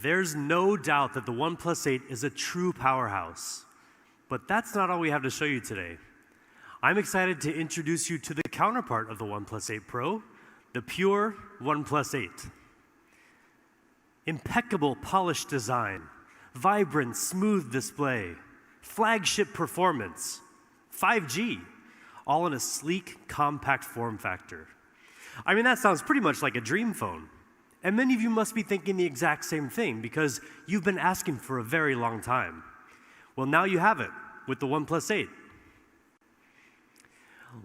There's no doubt that the OnePlus 8 is a true powerhouse. But that's not all we have to show you today. I'm excited to introduce you to the counterpart of the OnePlus 8 Pro, the pure OnePlus 8. Impeccable polished design, vibrant, smooth display, flagship performance, 5G, all in a sleek, compact form factor. I mean, that sounds pretty much like a dream phone. And many of you must be thinking the exact same thing because you've been asking for a very long time. Well, now you have it with the OnePlus 8.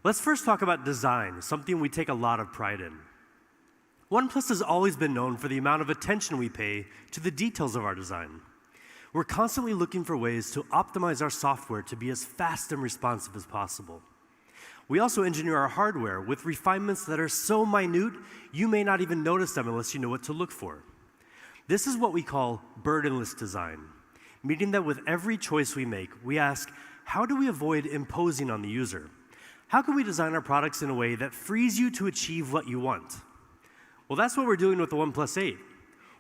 Let's first talk about design, something we take a lot of pride in. OnePlus has always been known for the amount of attention we pay to the details of our design. We're constantly looking for ways to optimize our software to be as fast and responsive as possible. We also engineer our hardware with refinements that are so minute, you may not even notice them unless you know what to look for. This is what we call burdenless design, meaning that with every choice we make, we ask, how do we avoid imposing on the user? How can we design our products in a way that frees you to achieve what you want? Well, that's what we're doing with the OnePlus 8.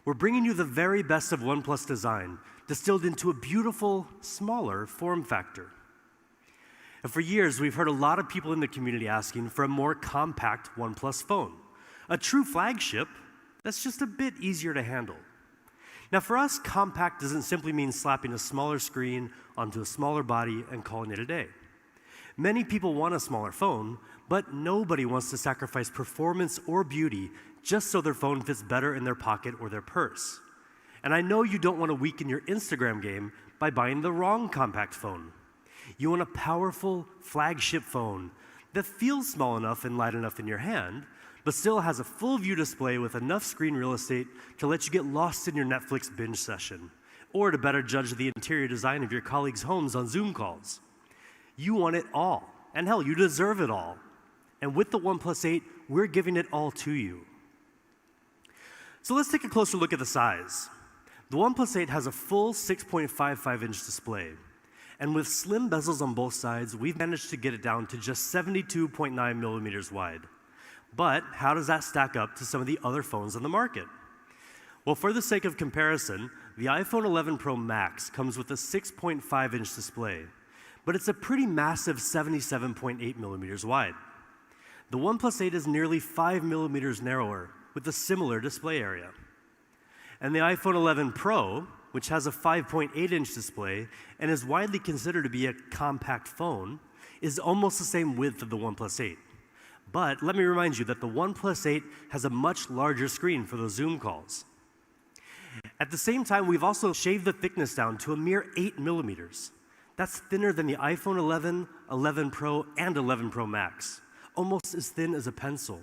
We're bringing you the very best of OnePlus design, distilled into a beautiful, smaller form factor. And for years, we've heard a lot of people in the community asking for a more compact OnePlus phone, a true flagship that's just a bit easier to handle. Now, for us, compact doesn't simply mean slapping a smaller screen onto a smaller body and calling it a day. Many people want a smaller phone, but nobody wants to sacrifice performance or beauty just so their phone fits better in their pocket or their purse. And I know you don't want to weaken your Instagram game by buying the wrong compact phone. You want a powerful flagship phone that feels small enough and light enough in your hand, but still has a full view display with enough screen real estate to let you get lost in your Netflix binge session, or to better judge the interior design of your colleagues' homes on Zoom calls. You want it all, and hell, you deserve it all. And with the OnePlus 8, we're giving it all to you. So let's take a closer look at the size. The OnePlus 8 has a full 6.55-inch display. And with slim bezels on both sides, we've managed to get it down to just 72.9 millimeters wide. But how does that stack up to some of the other phones on the market? Well, for the sake of comparison, the iPhone 11 Pro Max comes with a 6.5-inch display, but it's a pretty massive 77.8 millimeters wide. The OnePlus 8 is nearly 5 millimeters narrower with a similar display area. And the iPhone 11 Pro, which has a 5.8-inch display and is widely considered to be a compact phone, is almost the same width of the OnePlus 8. But let me remind you that the OnePlus 8 has a much larger screen for those Zoom calls. At the same time, we've also shaved the thickness down to a mere 8 millimeters. That's thinner than the iPhone 11, 11 Pro, and 11 Pro Max, almost as thin as a pencil.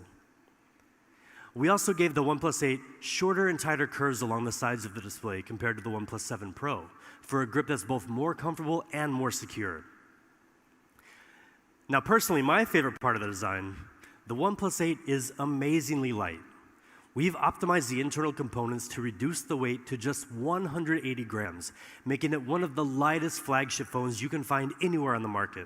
We also gave the OnePlus 8 shorter and tighter curves along the sides of the display compared to the OnePlus 7 Pro for a grip that's both more comfortable and more secure. Now, personally, my favorite part of the design, the OnePlus 8 is amazingly light. We've optimized the internal components to reduce the weight to just 180 grams, making it one of the lightest flagship phones you can find anywhere on the market.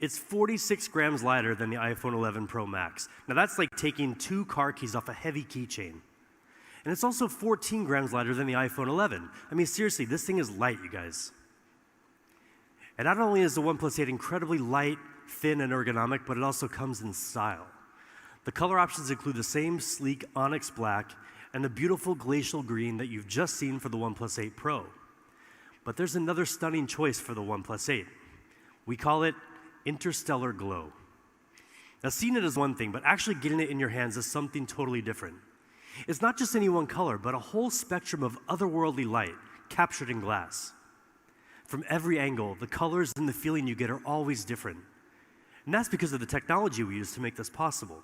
It's 46 grams lighter than the iPhone 11 Pro Max. Now that's like taking 2 car keys off a heavy keychain. And it's also 14 grams lighter than the iPhone 11. I mean, seriously, this thing is light, you guys. And not only is the OnePlus 8 incredibly light, thin, and ergonomic, but it also comes in style. The color options include the same sleek onyx black and the beautiful glacial green that you've just seen for the OnePlus 8 Pro. But there's another stunning choice for the OnePlus 8. We call it Interstellar Glow. Now, seeing it is one thing, but actually getting it in your hands is something totally different. It's not just any one color, but a whole spectrum of otherworldly light captured in glass. From every angle, the colors and the feeling you get are always different. And that's because of the technology we use to make this possible.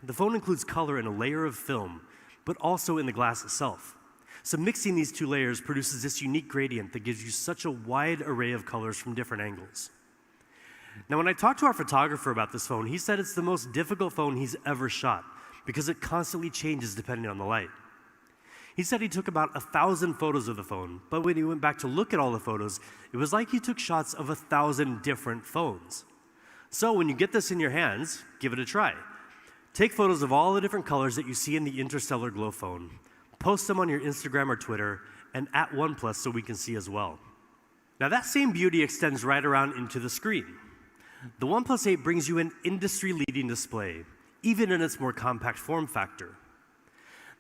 The phone includes color in a layer of film, but also in the glass itself. So mixing these two layers produces this unique gradient that gives you such a wide array of colors from different angles. Now, when I talked to our photographer about this phone, he said it's the most difficult phone he's ever shot because it constantly changes depending on the light. He said he took about 1,000 photos of the phone, but when he went back to look at all the photos, it was like he took shots of 1,000 different phones. So when you get this in your hands, give it a try. Take photos of all the different colors that you see in the Interstellar Glow phone. Post them on your Instagram or Twitter, and at OnePlus so we can see as well. Now that same beauty extends right around into the screen. The OnePlus 8 brings you an industry-leading display, even in its more compact form factor.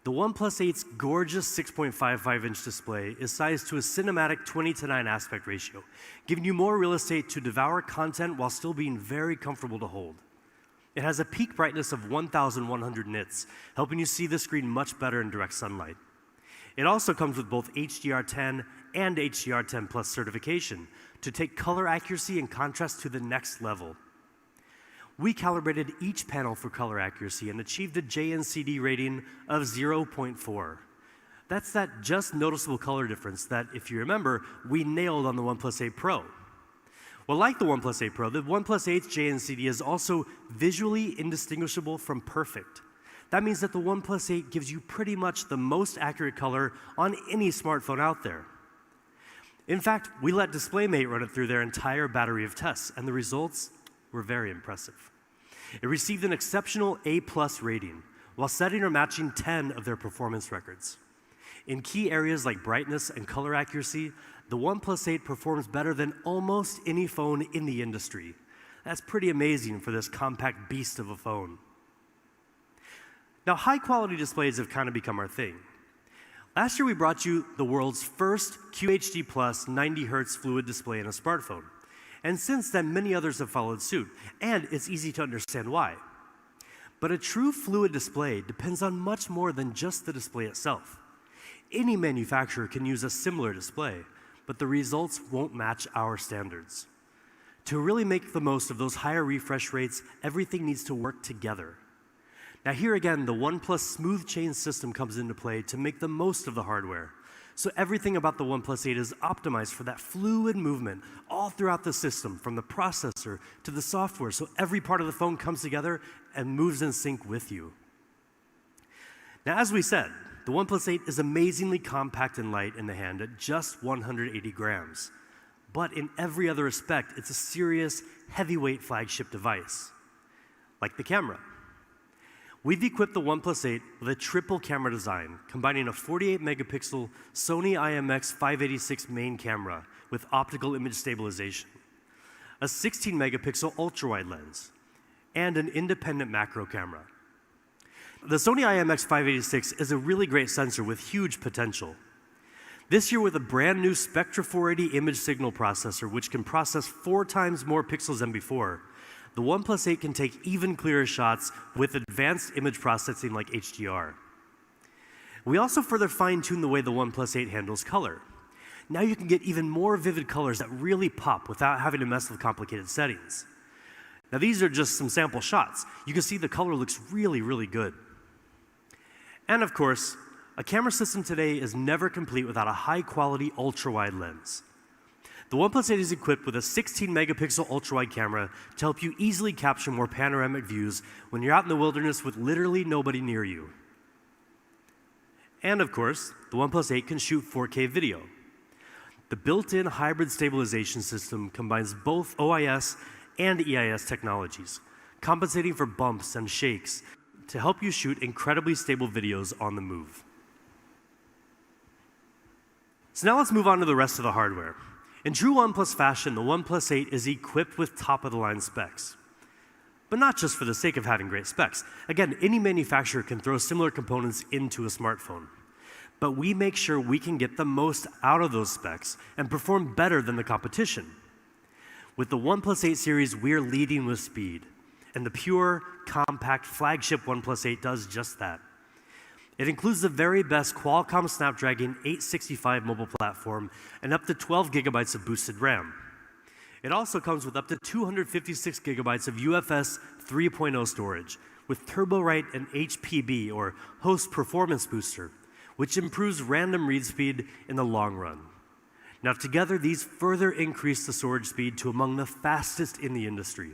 The OnePlus 8's gorgeous 6.55-inch display is sized to a cinematic 20:9 aspect ratio, giving you more real estate to devour content while still being very comfortable to hold. It has a peak brightness of 1,100 nits, helping you see the screen much better in direct sunlight. It also comes with both HDR10 and HDR10 Plus certification to take color accuracy and contrast to the next level. We calibrated each panel for color accuracy and achieved a JNCD rating of 0.4. That's that just noticeable color difference that, if you remember, we nailed on the OnePlus 8 Pro. Well, like the OnePlus 8 Pro, the OnePlus 8's JNCD is also visually indistinguishable from perfect. That means that the OnePlus 8 gives you pretty much the most accurate color on any smartphone out there. In fact, we let DisplayMate run it through their entire battery of tests, and the results were very impressive. It received an exceptional A+ rating, while setting or matching 10 of their performance records. In key areas like brightness and color accuracy, the OnePlus 8 performs better than almost any phone in the industry. That's pretty amazing for this compact beast of a phone. Now, high-quality displays have kind of become our thing. Last year, we brought you the world's first QHD+ 90Hz fluid display in a smartphone. And since then, many others have followed suit, and it's easy to understand why. But a true fluid display depends on much more than just the display itself. Any manufacturer can use a similar display, but the results won't match our standards. To really make the most of those higher refresh rates, everything needs to work together. Now here again, the OnePlus Smooth Chain system comes into play to make the most of the hardware. So everything about the OnePlus 8 is optimized for that fluid movement all throughout the system, from the processor to the software, so every part of the phone comes together and moves in sync with you. Now, as we said, the OnePlus 8 is amazingly compact and light in the hand at just 180 grams. But in every other respect, it's a serious, heavyweight flagship device, like the camera. We've equipped the OnePlus 8 with a triple camera design, combining a 48-megapixel Sony IMX586 main camera with optical image stabilization, a 16-megapixel ultra-wide lens, and an independent macro camera. The Sony IMX586 is a really great sensor with huge potential. This year, with a brand new Spectra 480 image signal processor, which can process 4 times more pixels than before, the OnePlus 8 can take even clearer shots with advanced image processing like HDR. We also further fine-tuned the way the OnePlus 8 handles color. Now you can get even more vivid colors that really pop without having to mess with complicated settings. Now these are just some sample shots. You can see the color looks really, really good. And of course, a camera system today is never complete without a high-quality ultra-wide lens. The OnePlus 8 is equipped with a 16-megapixel ultra-wide camera to help you easily capture more panoramic views when you're out in the wilderness with literally nobody near you. And of course, the OnePlus 8 can shoot 4K video. The built-in hybrid stabilization system combines both OIS and EIS technologies, compensating for bumps and shakes to help you shoot incredibly stable videos on the move. So now let's move on to the rest of the hardware. In true OnePlus fashion, the OnePlus 8 is equipped with top-of-the-line specs. But not just for the sake of having great specs. Again, any manufacturer can throw similar components into a smartphone. But we make sure we can get the most out of those specs and perform better than the competition. With the OnePlus 8 series, we're leading with speed. And the pure, compact, flagship OnePlus 8 does just that. It includes the very best Qualcomm Snapdragon 865 mobile platform and up to 12 gigabytes of boosted RAM. It also comes with up to 256 gigabytes of UFS 3.0 storage with TurboWrite and HPB, or Host Performance Booster, which improves random read speed in the long run. Now together, these further increase the storage speed to among the fastest in the industry.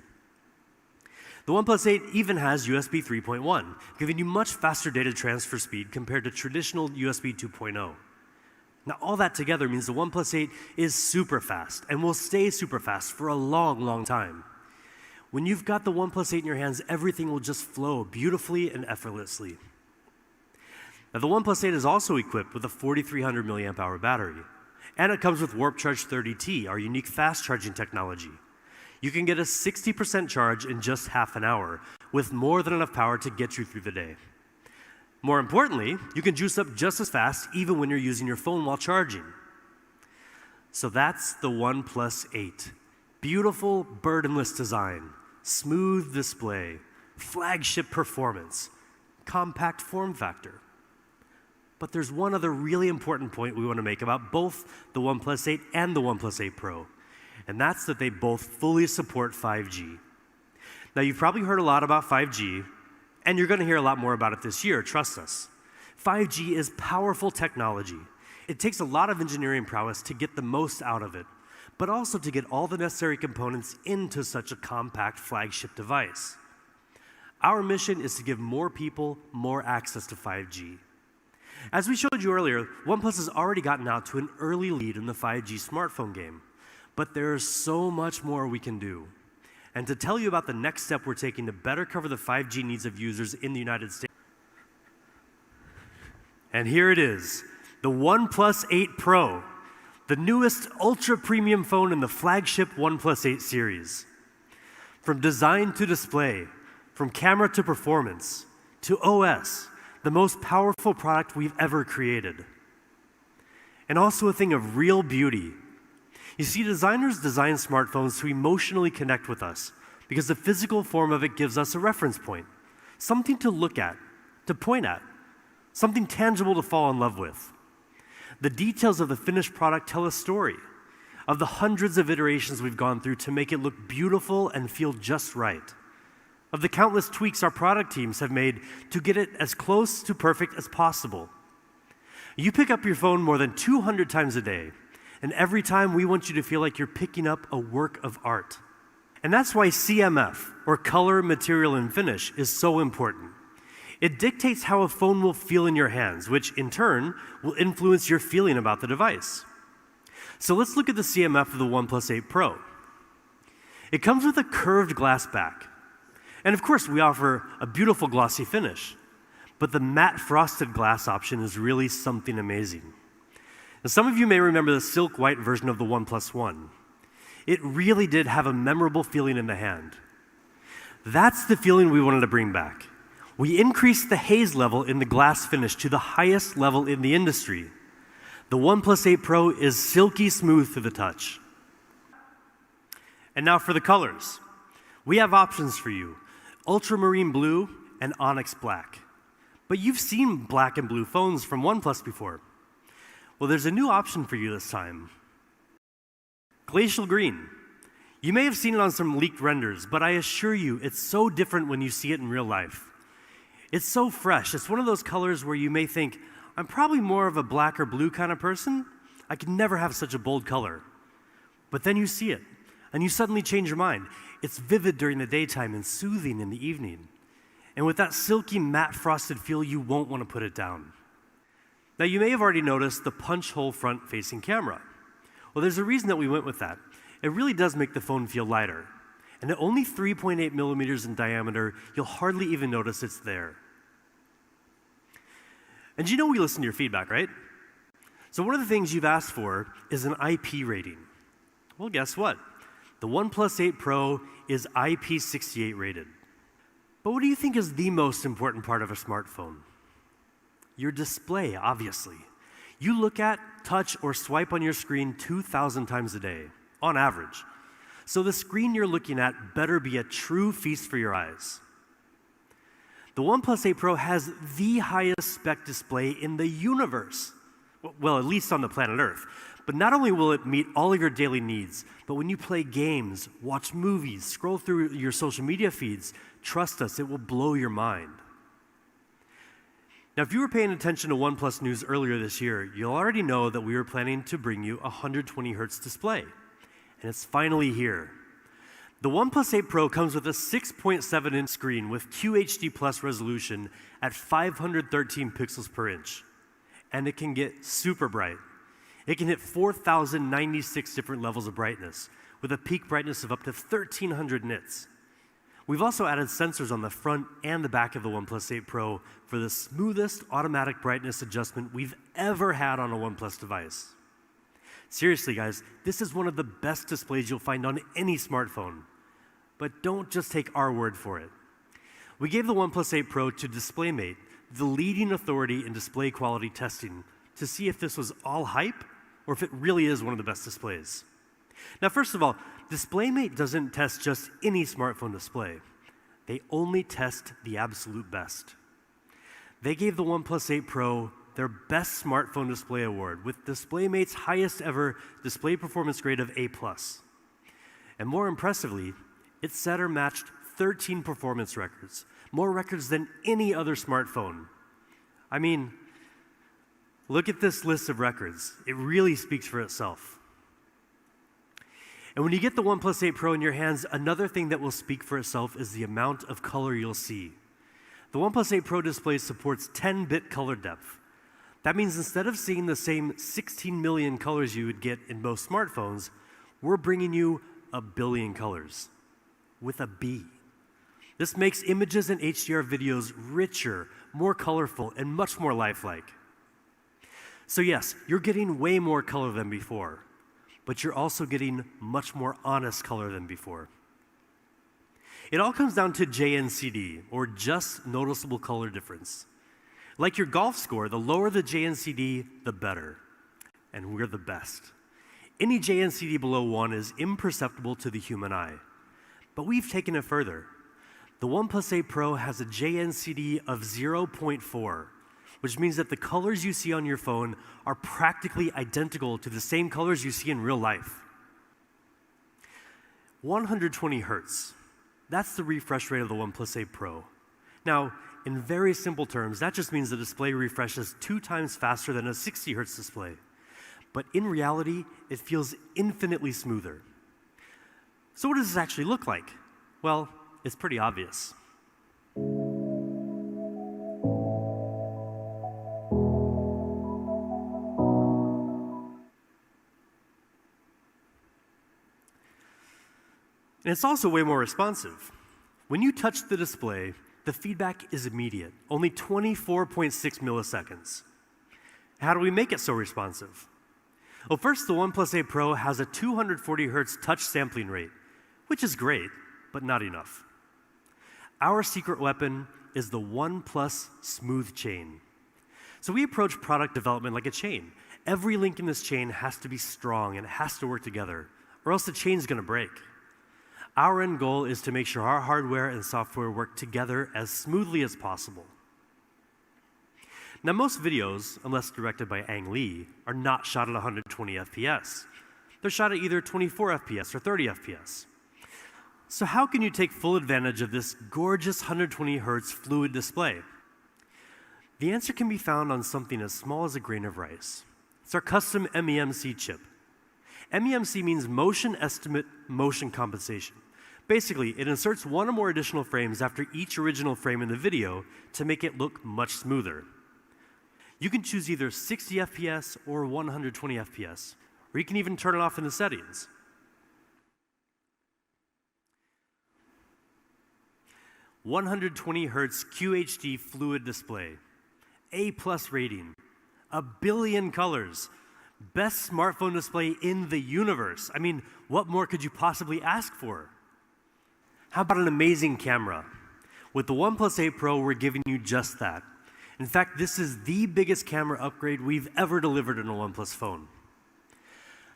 The OnePlus 8 even has USB 3.1, giving you much faster data transfer speed compared to traditional USB 2.0. Now, all that together means the OnePlus 8 is super fast and will stay super fast for a long, long time. When you've got the OnePlus 8 in your hands, everything will just flow beautifully and effortlessly. Now, the OnePlus 8 is also equipped with a 4300 milliamp hour battery. And it comes with Warp Charge 30T, our unique fast charging technology. You can get a 60% charge in just half an hour, with more than enough power to get you through the day. More importantly, you can juice up just as fast even when you're using your phone while charging. So that's the OnePlus 8. Beautiful, burdenless design, smooth display, flagship performance, compact form factor. But there's one other really important point we want to make about both the OnePlus 8 and the OnePlus 8 Pro, and that's that they both fully support 5G. Now, you've probably heard a lot about 5G, and you're going to hear a lot more about it this year, trust us. 5G is powerful technology. It takes a lot of engineering prowess to get the most out of it, but also to get all the necessary components into such a compact flagship device. Our mission is to give more people more access to 5G. As we showed you earlier, OnePlus has already gotten out to an early lead in the 5G smartphone game, but there is so much more we can do. And to tell you about the next step we're taking to better cover the 5G needs of users in the United States. And here it is, the OnePlus 8 Pro, the newest ultra-premium phone in the flagship OnePlus 8 series. From design to display, from camera to performance, to OS, the most powerful product we've ever created. And also a thing of real beauty. You see, designers design smartphones to emotionally connect with us because the physical form of it gives us a reference point, something to look at, to point at, something tangible to fall in love with. The details of the finished product tell a story of the hundreds of iterations we've gone through to make it look beautiful and feel just right, of the countless tweaks our product teams have made to get it as close to perfect as possible. You pick up your phone more than 200 times a day, and every time we want you to feel like you're picking up a work of art. And that's why CMF, or color, material, and finish, is so important. It dictates how a phone will feel in your hands, which in turn will influence your feeling about the device. So let's look at the CMF of the OnePlus 8 Pro. It comes with a curved glass back. And of course, we offer a beautiful glossy finish. But the matte frosted glass option is really something amazing. Now, some of you may remember the silk white version of the OnePlus 1. It really did have a memorable feeling in the hand. That's the feeling we wanted to bring back. We increased the haze level in the glass finish to the highest level in the industry. The OnePlus 8 Pro is silky smooth to the touch. And now for the colors. We have options for you: ultramarine blue and onyx black. But you've seen black and blue phones from OnePlus before. Well, there's a new option for you this time: glacial green. You may have seen it on some leaked renders, but I assure you it's so different when you see it in real life. It's so fresh. It's one of those colors where you may think, I'm probably more of a black or blue kind of person. I could never have such a bold color. But then you see it, and you suddenly change your mind. It's vivid during the daytime and soothing in the evening. And with that silky matte frosted feel, you won't want to put it down. Now, you may have already noticed the punch hole front-facing camera. Well, there's a reason that we went with that. It really does make the phone feel lighter. And at only 3.8 millimeters in diameter, you'll hardly even notice it's there. And you know we listen to your feedback, right? So one of the things you've asked for is an IP rating. Well, guess what? The OnePlus 8 Pro is IP68 rated. But what do you think is the most important part of a smartphone? Your display, obviously. You look at, touch, or swipe on your screen 2,000 times a day, on average. So the screen you're looking at better be a true feast for your eyes. The OnePlus 8 Pro has the highest spec display in the universe. Well, at least on the planet Earth. But not only will it meet all of your daily needs, but when you play games, watch movies, scroll through your social media feeds, trust us, it will blow your mind. Now, if you were paying attention to OnePlus news earlier this year, you'll already know that we were planning to bring you a 120 Hz display. And it's finally here. The OnePlus 8 Pro comes with a 6.7-inch screen with QHD Plus resolution at 513 pixels per inch. And it can get super bright. It can hit 4,096 different levels of brightness with a peak brightness of up to 1,300 nits. We've also added sensors on the front and the back of the OnePlus 8 Pro for the smoothest automatic brightness adjustment we've ever had on a OnePlus device. Seriously, guys, this is one of the best displays you'll find on any smartphone. But don't just take our word for it. We gave the OnePlus 8 Pro to DisplayMate, the leading authority in display quality testing, to see if this was all hype or if it really is one of the best displays. Now, first of all, DisplayMate doesn't test just any smartphone display. They only test the absolute best. They gave the OnePlus 8 Pro their Best Smartphone Display Award with DisplayMate's highest ever display performance grade of A+. And more impressively, it set or matched 13 performance records, more records than any other smartphone. I mean, look at this list of records. It really speaks for itself. And when you get the OnePlus 8 Pro in your hands, another thing that will speak for itself is the amount of color you'll see. The OnePlus 8 Pro display supports 10-bit color depth. That means instead of seeing the same 16 million colors you would get in most smartphones, we're bringing you 1 billion colors, with a B. This makes images and HDR videos richer, more colorful, and much more lifelike. So yes, you're getting way more color than before, but you're also getting much more honest color than before. It all comes down to JNCD, or just noticeable color difference. Like your golf score, the lower the JNCD, the better. And we're the best. Any JNCD below 1 is imperceptible to the human eye. But we've taken it further. The OnePlus 8 Pro has a JNCD of 0.4, which means that the colors you see on your phone are practically identical to the same colors you see in real life. 120 Hertz. That's the refresh rate of the OnePlus 8 Pro. Now, in very simple terms, that just means the display refreshes 2 times faster than a 60 Hertz display. But in reality, it feels infinitely smoother. So what does this actually look like? Well, it's pretty obvious. And it's also way more responsive. When you touch the display, the feedback is immediate, only 24.6 milliseconds. How do we make it so responsive? Well, first, the OnePlus 8 Pro has a 240 Hz touch sampling rate, which is great, but not enough. Our secret weapon is the OnePlus Smooth Chain. So we approach product development like a chain. Every link in this chain has to be strong and it has to work together, or else the chain's going to break. Our end goal is to make sure our hardware and software work together as smoothly as possible. Now, most videos, unless directed by Ang Lee, are not shot at 120 FPS. They're shot at either 24 FPS or 30 FPS. So how can you take full advantage of this gorgeous 120 Hz fluid display? The answer can be found on something as small as a grain of rice. It's our custom MEMC chip. MEMC means Motion Estimate Motion Compensation. Basically, it inserts 1 or more additional frames after each original frame in the video to make it look much smoother. You can choose either 60 FPS or 120 FPS, or you can even turn it off in the settings. "120 Hz QHD fluid display, A+ rating, 1 billion colors, best smartphone display in the universe." I mean, what more could you possibly ask for? How about an amazing camera? With the OnePlus 8 Pro, we're giving you just that. In fact, this is the biggest camera upgrade we've ever delivered in a OnePlus phone.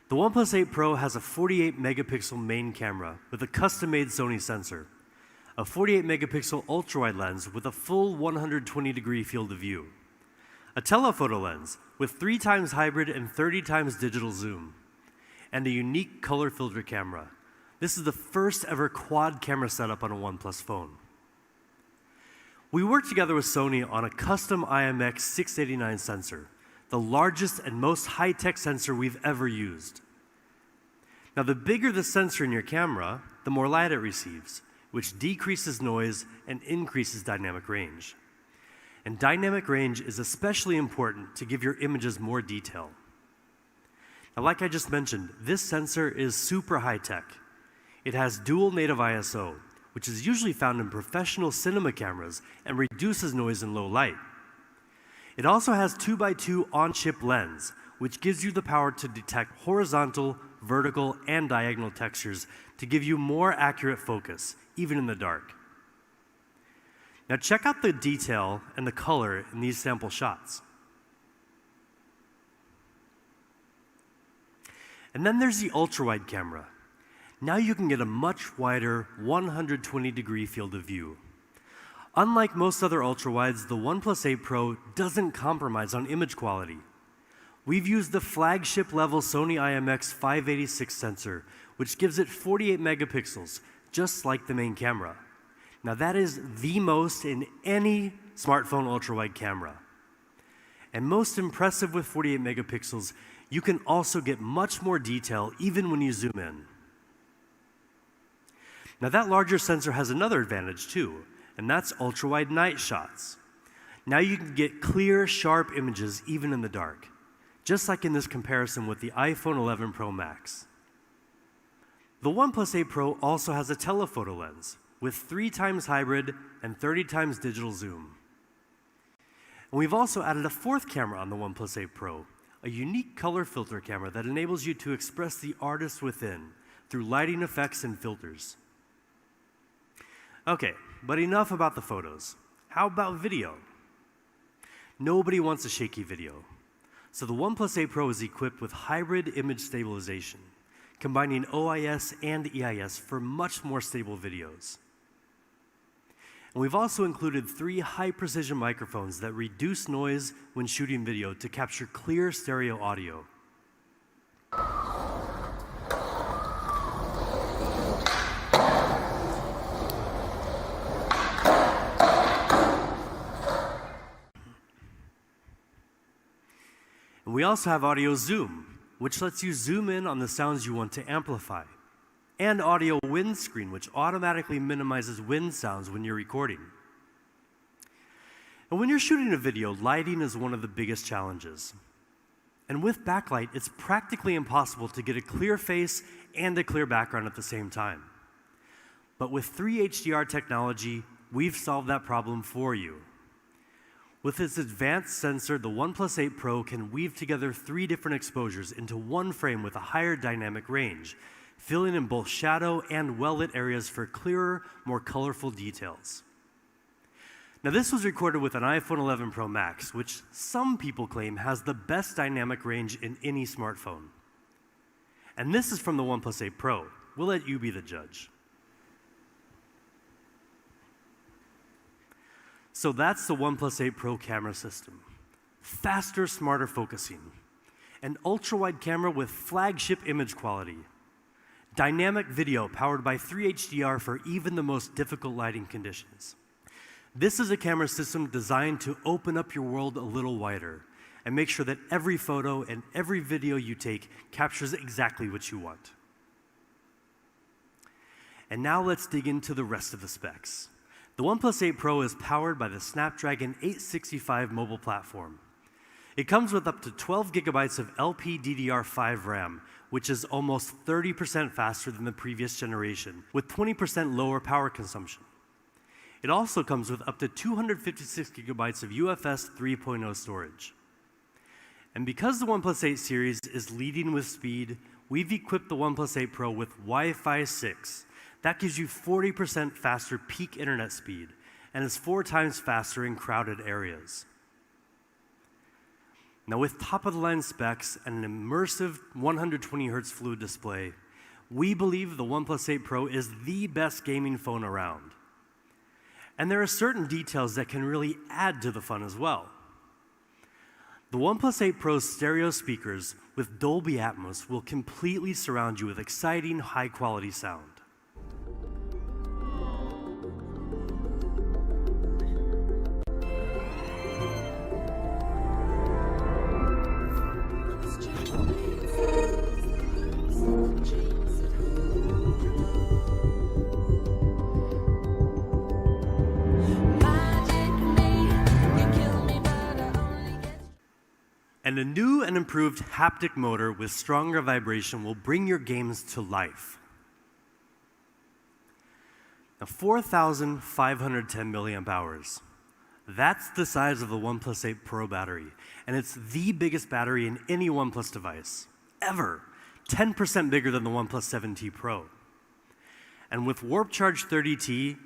The OnePlus 8 Pro has a 48 megapixel main camera with a custom-made Sony sensor, a 48 megapixel ultra-wide lens with a full 120-degree field of view, a telephoto lens with 3 times hybrid and 30 times digital zoom, and a unique color filter camera. This is the first ever quad camera setup on a OnePlus phone. We worked together with Sony on a custom IMX689 sensor, the largest and most high-tech sensor we've ever used. Now, the bigger the sensor in your camera, the more light it receives, which decreases noise and increases dynamic range. And dynamic range is especially important to give your images more detail. Now, like I just mentioned, this sensor is super high-tech. It has dual native ISO, which is usually found in professional cinema cameras and reduces noise in low light. It also has 2x2 on-chip lens, which gives you the power to detect horizontal, vertical, and diagonal textures to give you more accurate focus, even in the dark. Now check out the detail and the color in these sample shots. And then there's the ultra-wide camera. Now you can get a much wider 120-degree field of view. Unlike most other ultra-wides, the OnePlus 8 Pro doesn't compromise on image quality. We've used the flagship level Sony IMX586 sensor, which gives it 48 megapixels, just like the main camera. Now that is the most in any smartphone ultra-wide camera. And most impressive with 48 megapixels, you can also get much more detail even when you zoom in. Now that larger sensor has another advantage too, and that's ultra-wide night shots. Now you can get clear, sharp images even in the dark, just like in this comparison with the iPhone 11 Pro Max. The OnePlus 8 Pro also has a telephoto lens with 3 times hybrid and 30 times digital zoom. And we've also added a fourth camera on the OnePlus 8 Pro, a unique color filter camera that enables you to express the artist within through lighting effects and filters. Okay, but enough about the photos. How about video? Nobody wants a shaky video. So the OnePlus 8 Pro is equipped with hybrid image stabilization, combining OIS and EIS for much more stable videos. And we've also included 3 high-precision microphones that reduce noise when shooting video to capture clear stereo audio. And we also have audio zoom, which lets you zoom in on the sounds you want to amplify, and audio windscreen, which automatically minimizes wind sounds when you're recording. And when you're shooting a video, lighting is one of the biggest challenges. And with backlight, it's practically impossible to get a clear face and a clear background at the same time. But with 3 HDR technology, we've solved that problem for you. With its advanced sensor, the OnePlus 8 Pro can weave together 3 different exposures into one frame with a higher dynamic range, filling in both shadow and well-lit areas for clearer, more colorful details. Now this was recorded with an iPhone 11 Pro Max, which some people claim has the best dynamic range in any smartphone. And this is from the OnePlus 8 Pro. We'll let you be the judge. So that's the OnePlus 8 Pro camera system. Faster, smarter focusing. An ultra-wide camera with flagship image quality. Dynamic video powered by 3 HDR for even the most difficult lighting conditions. This is a camera system designed to open up your world a little wider and make sure that every photo and every video you take captures exactly what you want. And now let's dig into the rest of the specs. The OnePlus 8 Pro is powered by the Snapdragon 865 mobile platform. It comes with up to 12 gigabytes of LPDDR5 RAM, which is almost 30% faster than the previous generation, with 20% lower power consumption. It also comes with up to 256 gigabytes of UFS 3.0 storage. And because the OnePlus 8 series is leading with speed, we've equipped the OnePlus 8 Pro with Wi-Fi 6. That gives you 40% faster peak internet speed, and is 4 times faster in crowded areas. Now with top-of-the-line specs and an immersive 120 Hz fluid display, we believe the OnePlus 8 Pro is the best gaming phone around. And there are certain details that can really add to the fun as well. The OnePlus 8 Pro's stereo speakers with Dolby Atmos will completely surround you with exciting, high-quality sound. And a new and improved haptic motor with stronger vibration will bring your games to life. Now, 4,510 milliamp hours. That's the size of the OnePlus 8 Pro battery, and it's the biggest battery in any OnePlus device, ever. 10% bigger than the OnePlus 7T Pro. And with Warp Charge 30T,